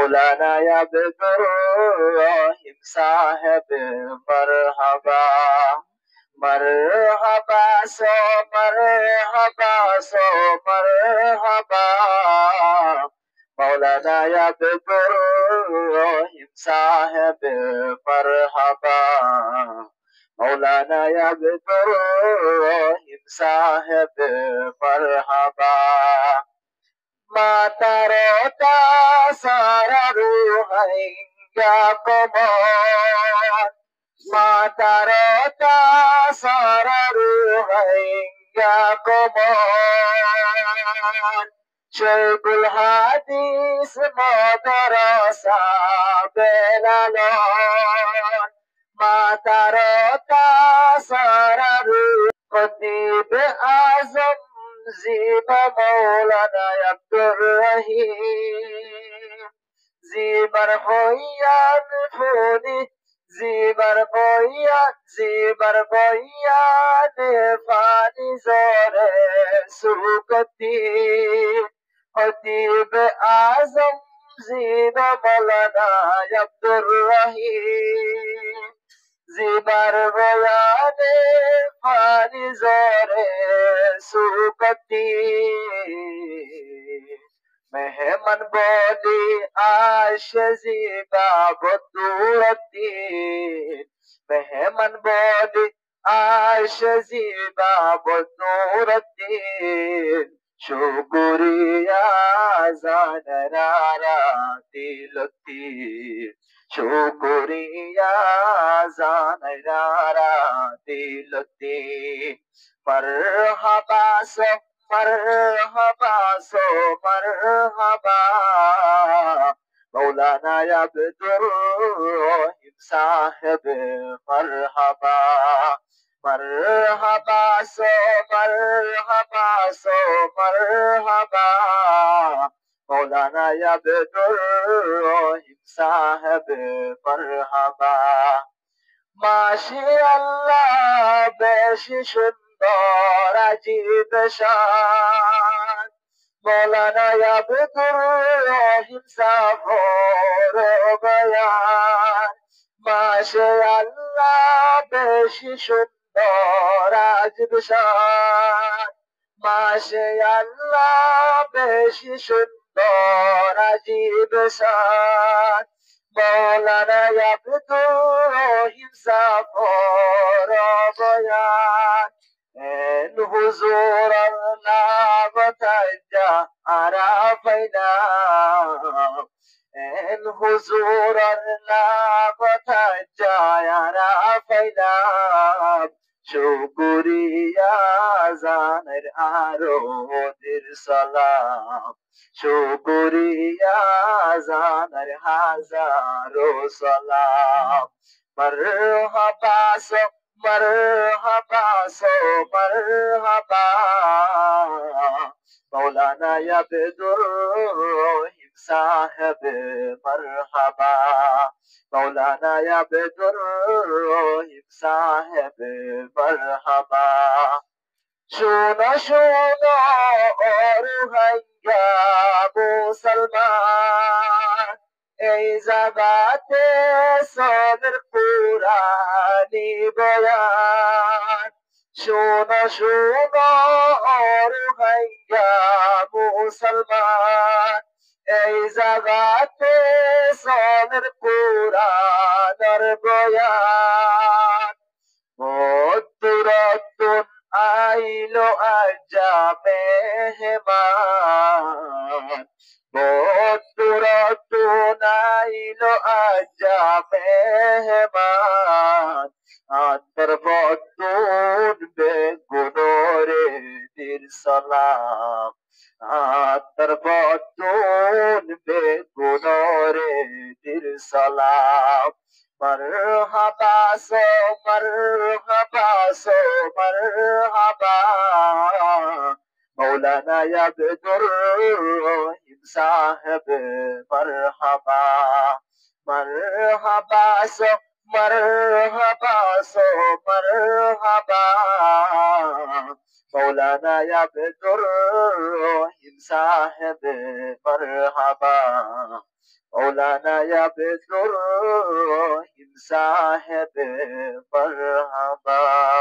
मौलाना अब्दुर्रहीम साहब मरहबा मरहबा सो मरहबा सो मरहबा मौलाना अब्दुर्रहीम साहब मरहबा मौलाना अब्दुर्रहीम साहब मरहबा Matarota sararuhaiya komon Matarota sararuhaiya komon Shaykhul Hadis madrasa belalon Matarota sararu Khatib Azam زيبا مولانا عبدالرحيم زيبر بويان فوني زيبر بويان فاني زور سوكتي خطيب اعظم زيبا مولانا عبدالرحيم زیبر بیانے فانی زورے سوکتی مہمن بولی آش زیبا بدورتی مہمن بولی آش زیبا بدورتی شکریہ زانرارا دلتی شکریہ زانرارا دلتی مرحبا سو مرحبا سو مرحبا مولانا عبدالرحیم صاحب مرحبا مرحبا سو مرحبا سو مرحبا मौलाना अब्दुर्रहीम साहब मरहबा माशाअल्लाह বেশি সুন্দর আজিব শান মৌলানা আব্দুর্রহিম সাফর বয়ান মাশাআল্লাহ বেশি সুন্দর আজিব শান মাশাআল্লাহ বেশি সুন্দর আজিব শান মৌলানা আব্দুর্রহিম সাফর বয়ান এন হুজুর আল্লাহ তাআলা আরাফাইনা এন হুজুর আল্লাহ তাআলা আরাফাইনা শুকরিয়া জানের আরোদের সালাম শুকরিয়া জানের হাজারো সালাম মরহবা সো মরহবা সো মরহবা মৌলানা আব্দুর্রহিম সাহেব মরহবা मौलाना अब्दुर्रहीम साहब मरहबा सुनो सुनो और भैया मुसलमान এই জাগাতে সদর কুরআনি বয়ান শোনো শোনো और भैया मुसलमान এই জাগাতে সদর কুরআনের বয়ান মধুরতুন আইলো আজা মেহমান মধুরতুন আইলো আজা মেহমান আন্তর্বতুন বেগুনরে দিল সালাম আন্তর্বতুন বেগুনরে দিল সালাম মরহবা সো মরহবা সো মরহবা মৌলানা আব্দুর্রহিম সাহেব মরহবা মরহবা সো মরহবা সো মরহবা মৌলানা আব্দুর্রহিম সাহেব মরহবা मौलाना अब्दुर रहीम साहब मरहबा।